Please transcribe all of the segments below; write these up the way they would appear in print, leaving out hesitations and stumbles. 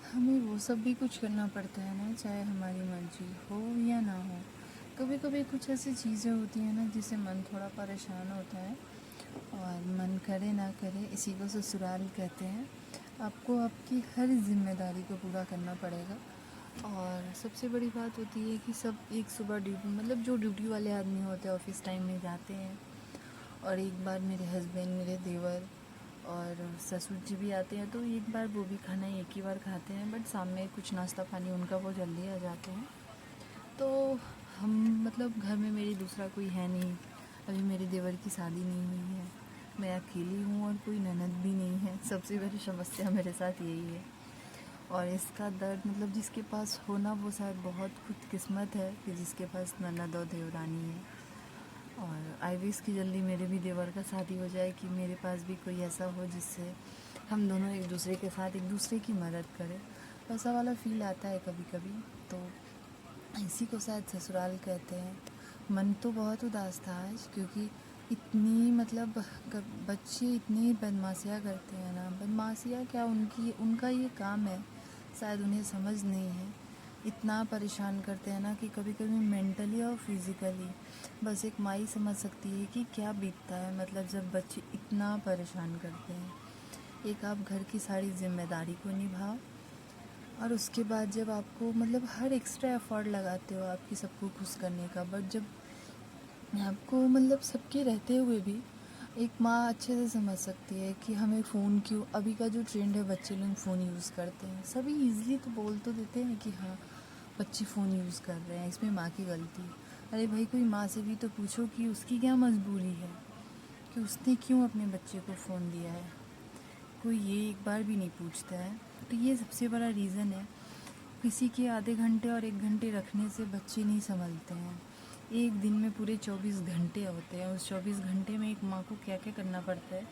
हमें वो सब भी कुछ करना पड़ता है ना, चाहे हमारी मर्जी हो या ना हो। कभी कभी कुछ ऐसी चीज़ें होती हैं ना जिससे मन थोड़ा परेशान होता है, और मन करे ना करे इसी को ससुराल कहते हैं। आपको आपकी हर जिम्मेदारी को पूरा करना पड़ेगा। और सबसे बड़ी बात होती है कि सब एक सुबह ड्यूटी, मतलब जो ड्यूटी वाले आदमी होते हैं ऑफिस टाइम में जाते हैं, और एक बार मेरे हस्बैंड, मेरे देवर और ससुर जी भी आते हैं, तो एक बार वो भी खाना एक ही बार खाते हैं, बट शाम में कुछ नाश्ता पानी उनका वो जल्दी आ जाते हैं। तो हम, मतलब घर में मेरी दूसरा कोई है नहीं, अभी मेरे देवर की शादी नहीं हुई है, मैं अकेली हूँ और कोई ननद भी नहीं है। सबसे बड़ी समस्या मेरे साथ यही है। और इसका दर्द, मतलब जिसके पास होना वो शायद बहुत खुदकिस्मत है कि जिसके पास ननद और देवरानी है। और आई विश कि जल्दी मेरे भी देवर का शादी हो जाए, कि मेरे पास भी कोई ऐसा हो जिससे हम दोनों एक दूसरे के साथ एक दूसरे की मदद करें। वैसा वाला फील आता है कभी कभी। तो इसी को शायद ससुराल कहते हैं। मन तो बहुत उदास था आज, क्योंकि इतनी, मतलब बच्चे इतनी बदमाशियाँ करते हैं ना, बदमाशियाँ क्या, उनका ये काम है, शायद उन्हें समझ नहीं है। इतना परेशान करते हैं ना कि कभी कभी मेंटली और फिज़िकली बस एक माँ ही समझ सकती है कि क्या बीतता है, मतलब जब बच्चे इतना परेशान करते हैं। एक आप घर की सारी जिम्मेदारी को निभाओ, और उसके बाद जब आपको, मतलब हर एक्स्ट्रा एफर्ट लगाते हो आपकी सबको खुश करने का, बट जब आपको, मतलब सबके रहते हुए भी एक माँ अच्छे से समझ सकती है कि हमें फ़ोन क्यों, अभी का जो ट्रेंड है बच्चे लोग फ़ोन यूज़ करते हैं, सभी ईज़िली तो बोल तो देते हैं कि हाँ बच्चे फ़ोन यूज़ कर रहे हैं, इसमें माँ की गलती है। अरे भाई, कोई माँ से भी तो पूछो कि उसकी क्या मजबूरी है, कि उसने क्यों अपने बच्चे को फ़ोन दिया है। कोई ये एक बार भी नहीं पूछता है। तो ये सबसे बड़ा रीज़न है। किसी के आधे घंटे और 1 घंटे रखने से बच्चे नहीं संभलते हैं। एक दिन में पूरे 24 घंटे होते हैं, उस 24 घंटे में एक माँ को क्या क्या करना पड़ता है,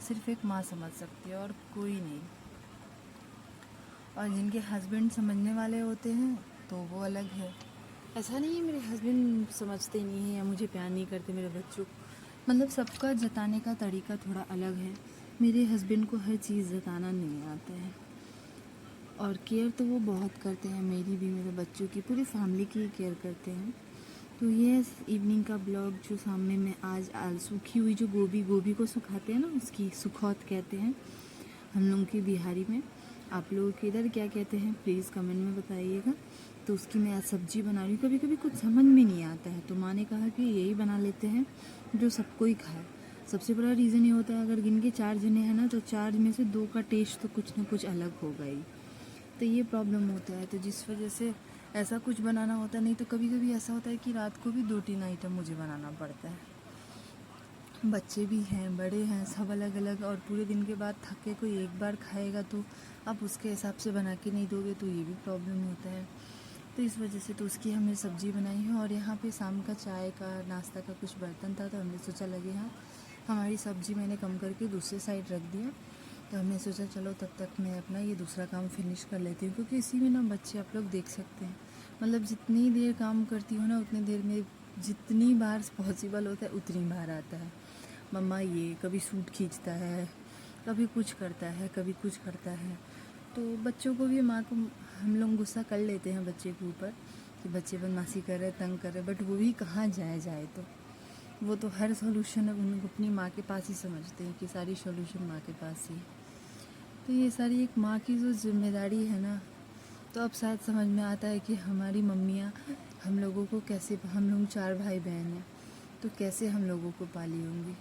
सिर्फ एक माँ समझ सकती है और कोई नहीं। और जिनके हस्बैंड समझने वाले होते हैं तो वो अलग है। ऐसा नहीं है मेरे हस्बैंड समझते नहीं हैं या मुझे प्यार नहीं करते मेरे बच्चों को, मतलब सबका जताने का तरीका थोड़ा अलग है। मेरे हस्बैंड को हर चीज़ जताना नहीं आता है, और केयर तो वो बहुत करते हैं, मेरी भी, मेरे बच्चों की, पूरी फैमिली की केयर करते हैं। तो ये इवनिंग का ब्लॉग जो सामने में आज सूखी हुई जो गोभी को सुखाते हैं ना, उसकी सुखौत कहते हैं हम लोग की बिहारी में। आप लोग के इधर क्या कहते हैं प्लीज़ कमेंट में बताइएगा। तो उसकी मैं आज सब्जी बना रही हूँ। कभी कभी कुछ समझ में नहीं आता है, तो माँ ने कहा कि यही बना लेते हैं जो सबको ही खाए। सबसे बड़ा रीज़न ये होता है, अगर गिन के 4 जने हैं ना, तो 4 में से 2 का टेस्ट तो कुछ ना कुछ अलग होगा ही। तो ये प्रॉब्लम होता है, तो जिस वजह से ऐसा कुछ बनाना होता है। नहीं तो कभी कभी ऐसा होता है कि रात को भी 2-3 आइटम मुझे बनाना पड़ता है। बच्चे भी हैं, बड़े हैं, सब अलग अलग, और पूरे दिन के बाद थक के कोई एक बार खाएगा तो आप उसके हिसाब से बना के नहीं दोगे, तो ये भी प्रॉब्लम होता है। तो इस वजह से तो उसकी हमने सब्ज़ी बनाई है। और यहाँ पे शाम का चाय का नाश्ता का कुछ बर्तन था, तो हमने सोचा लगे हाँ, हमारी सब्ज़ी मैंने कम करके दूसरे साइड रख दिया। तो हमने सोचा चलो तब तक मैं अपना ये दूसरा काम फिनिश कर लेती हूँ, क्योंकि इसी में ना बच्चे आप लोग देख सकते हैं, मतलब जितनी देर काम करती हूँ ना उतनी देर में जितनी बार पॉसिबल होता है उतनी बार आता है मम्मा ये, कभी सूट खींचता है, कभी कुछ करता है, कभी कुछ करता है। तो बच्चों को भी, माँ को, हम लोग गुस्सा कर लेते हैं बच्चे के ऊपर कि बच्चे बदमाशी कर रहे, तंग कर रहे, बट वो भी कहाँ जाए तो वो तो हर सॉल्यूशन उनको अपनी माँ के पास ही समझते हैं कि सारी सॉल्यूशन माँ के पास ही। तो ये सारी एक माँ की जो जिम्मेदारी है ना, तो अब शायद समझ में आता है कि हमारी मम्मियाँ हम लोगों को कैसे, हम लोग 4 भाई बहन हैं, तो कैसे हम लोगों को पाली होंगी।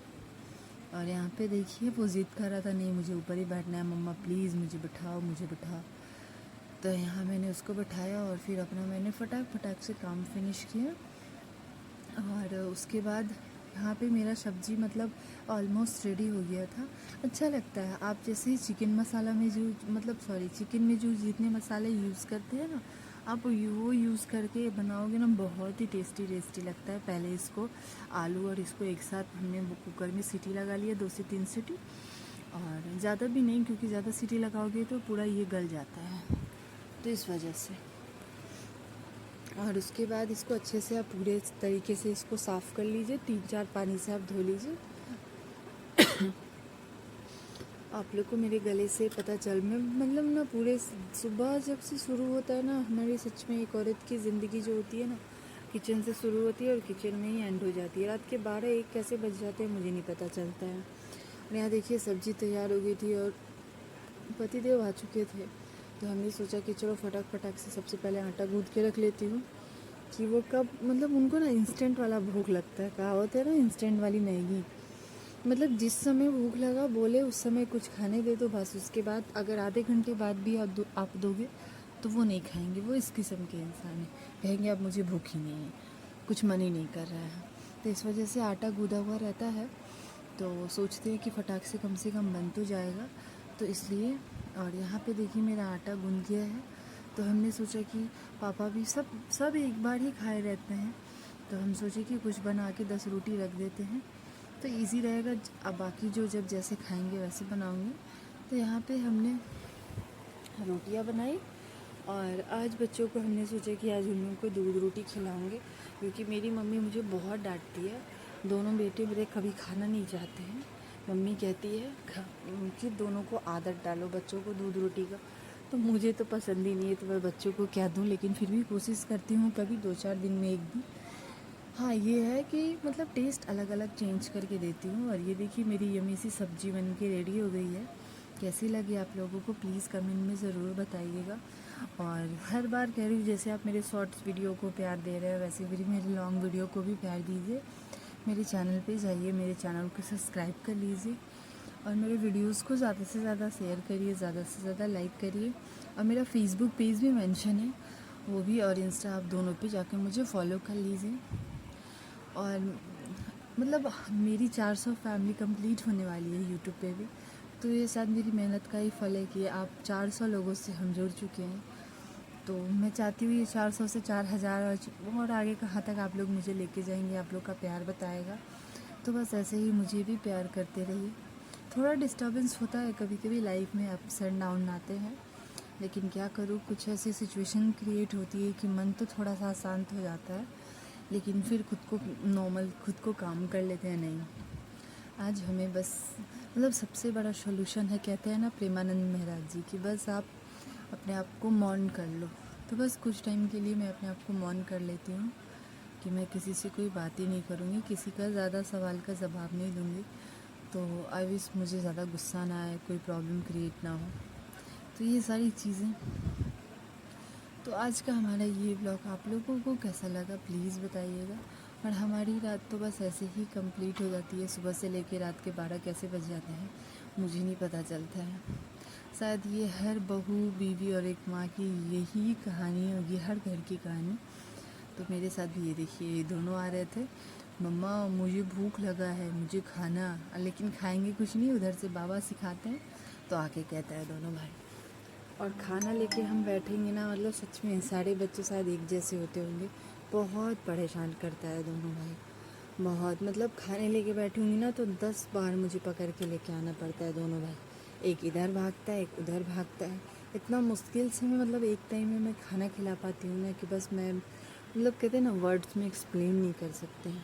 और यहाँ पे देखिए वो ज़िद कर रहा था, नहीं मुझे ऊपर ही बैठना है मम्मा, प्लीज़ मुझे बिठाओ, मुझे बिठाओ। तो यहाँ मैंने उसको बिठाया और फिर अपना मैंने फटाक फटाक से काम फिनिश किया। और उसके बाद यहाँ पे मेरा सब्ज़ी, मतलब ऑलमोस्ट रेडी हो गया था। अच्छा लगता है, आप जैसे चिकन मसाला में जो, मतलब सॉरी, चिकन में जो जितने मसाले यूज़ करते हैं ना, आप वो यूज़ करके बनाओगे ना, बहुत ही टेस्टी टेस्टी लगता है। पहले इसको आलू और इसको एक साथ हमने कुकर में सीटी लगा लिया, 2 से 3 सीटी, और ज़्यादा भी नहीं, क्योंकि ज़्यादा सीटी लगाओगे तो पूरा ये गल जाता है, तो इस वजह से। और उसके बाद इसको अच्छे से आप पूरे तरीके से इसको साफ़ कर लीजिए, 3-4 पानी से आप धो लीजिए। आप लोग को मेरे गले से पता चल मैं मतलब ना पूरे सुबह जब से शुरू होता है ना हमारी सच में एक औरत की ज़िंदगी जो होती है ना किचन से शुरू होती है और किचन में ही एंड हो जाती है। रात के 12-1 कैसे बज जाते हैं मुझे नहीं पता चलता है। और यहाँ देखिए सब्ज़ी तैयार हो गई थी और पतिदेव आ चुके थे, तो हमने सोचा कि चलो फटाक से सबसे पहले आटा गूँथ के रख लेती हूँ कि वो कब मतलब उनको ना इंस्टेंट वाला भूख लगता है, कहावत है ना इंस्टेंट वाली मैगी। मतलब जिस समय भूख लगा बोले उस समय कुछ खाने दे दो बस, उसके बाद अगर आधे घंटे बाद भी आप दोगे तो वो नहीं खाएंगे। वो इस किस्म के इंसान हैं, कहेंगे अब मुझे भूख ही नहीं है, कुछ मन ही नहीं कर रहा है। तो इस वजह से आटा गूँधा हुआ रहता है, तो सोचते हैं कि फटाक से कम बन तो जाएगा, तो इसलिए। और यहाँ पे देखिए मेरा आटा गूँध गया है, तो हमने सोचा कि पापा भी सब एक बार ही खाए रहते हैं, तो हम सोचे कि कुछ बना के 10 रोटी रख देते हैं तो इजी रहेगा। अब बाकी जो जब जैसे खाएंगे वैसे बनाऊंगी। तो यहाँ पे हमने रोटियाँ बनाई और आज बच्चों को हमने सोचा कि आज उन लोगों को दूध रोटी खिलाऊंगे, क्योंकि मेरी मम्मी मुझे बहुत डांटती है। दोनों बेटे मेरे कभी खाना नहीं चाहते हैं। मम्मी कहती है कि दोनों को आदत डालो बच्चों को दूध रोटी का, तो मुझे तो पसंद ही नहीं है, तो मैं बच्चों को क्या दूँ, लेकिन फिर भी कोशिश करती हूँ कभी 2-4 दिन में एक दिन। हाँ ये है कि मतलब टेस्ट अलग अलग चेंज करके देती हूँ। और ये देखिए मेरी यम्मी सी सब्ज़ी बन के रेडी हो गई है। कैसी लगी आप लोगों को प्लीज़ कमेंट में ज़रूर बताइएगा। और हर बार कह रही हूँ जैसे आप मेरे शॉर्ट्स वीडियो को प्यार दे रहे हो वैसे भी मेरे लॉन्ग वीडियो को भी प्यार दीजिए। मेरे चैनल पे जाइए, मेरे चैनल को सब्सक्राइब कर लीजिए और मेरे वीडियोस को ज़्यादा से ज़्यादा शेयर करिए, ज़्यादा से ज़्यादा लाइक करिए। और मेरा फेसबुक पेज भी मेंशन है वो भी, और इंस्टा, आप दोनों पे जाकर मुझे फॉलो कर लीजिए। और मतलब मेरी 400 फैमिली कंप्लीट होने वाली है यूट्यूब पे भी, तो ये शायद मेरी मेहनत का ही फल है कि आप 400 लोगों से हम जुड़ चुके हैं। तो मैं चाहती हूँ ये 400 से 4000 और आगे कहाँ तक आप लोग मुझे लेके जाएंगे, आप लोग का प्यार बताएगा। तो बस ऐसे ही मुझे भी प्यार करते रहिए। थोड़ा डिस्टर्बेंस होता है कभी कभी लाइफ में, अप्स एंड डाउन आते हैं, लेकिन क्या करूँ, कुछ ऐसी सिचुएशन क्रिएट होती है कि मन तो थोड़ा सा शांत हो जाता है, लेकिन फिर खुद को काम कर लेते हैं। नहीं, आज हमें बस मतलब सबसे बड़ा सॉल्यूशन है, कहते हैं ना प्रेमानंद महाराज जी की, बस आप अपने आप को मौन कर लो। तो बस कुछ टाइम के लिए मैं अपने आप को मौन कर लेती हूँ कि मैं किसी से कोई बात ही नहीं करूँगी, किसी का ज़्यादा सवाल का जवाब नहीं दूँगी। तो आई विश मुझे ज़्यादा गुस्सा ना आए, कोई प्रॉब्लम क्रिएट ना हो। तो ये सारी चीज़ें। तो आज का हमारा ये ब्लॉग आप लोगों को कैसा लगा प्लीज़ बताइएगा। और हमारी रात तो बस ऐसे ही कंप्लीट हो जाती है, सुबह से लेकर रात के 12 कैसे बज जाते हैं मुझे नहीं पता चलता है। शायद ये हर बहू, बीवी और एक माँ की यही कहानी होगी, हर घर की कहानी। तो मेरे साथ भी ये देखिए, ये दोनों आ रहे थे, मम्मा मुझे भूख लगा है, मुझे खाना, लेकिन खाएंगे कुछ नहीं, उधर से बाबा सिखाते हैं, तो आके कहता है दोनों भाई। और खाना लेके हम बैठेंगे ना, मतलब सच में सारे बच्चे शायद एक जैसे होते होंगे, बहुत परेशान करता है दोनों भाई, बहुत। मतलब खाने लेके बैठूंगी ना तो 10 बार मुझे पकड़ के लेके आना पड़ता है दोनों भाई, एक इधर भागता है एक उधर भागता है। इतना मुश्किल से मैं मतलब एक टाइम में मैं खाना खिला पाती हूँ ना कि बस मैं मतलब कहते हैं ना वर्ड्स में एक्सप्लेन नहीं कर सकते हैं।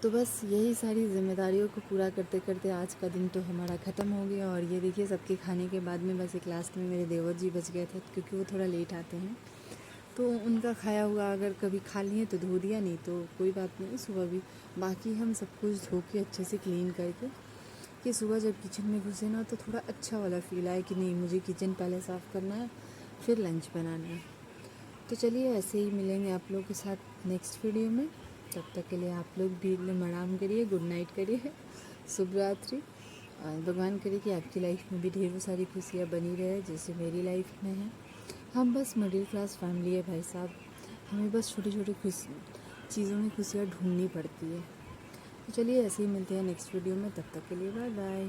तो बस यही सारी जिम्मेदारियों को पूरा करते करते आज का दिन तो हमारा ख़त्म हो गया। और ये देखिए सबके खाने के बाद में बस एक लास्ट में मेरे देवर जी बच गए थे, क्योंकि वो थोड़ा लेट आते हैं, तो उनका खाया हुआ अगर कभी खा लिए तो धो दिया, नहीं तो कोई बात नहीं, सुबह भी बाकी हम सब कुछ धो के अच्छे से क्लीन करके कि सुबह जब किचन में घुसे ना तो थोड़ा अच्छा वाला फील आए कि नहीं मुझे किचन पहले साफ़ करना है फिर लंच बनाना है। तो चलिए ऐसे ही मिलेंगे आप लोगों के साथ नेक्स्ट वीडियो में। तब तक के लिए आप लोग भी प्रणाम करिए, गुड नाइट करिए, शुभ रात्रि। और भगवान करे कि आपकी लाइफ में भी ढेरों सारी खुशियाँ बनी रहे जैसे मेरी लाइफ में है। हम बस मिडिल क्लास फैमिली है भाई साहब, हमें बस छोटी छोटी चीज़ों में खुशियाँ ढूंढनी पड़ती है। तो चलिए ऐसे ही मिलते हैं नेक्स्ट वीडियो में, तब तक के लिए बाय बाय।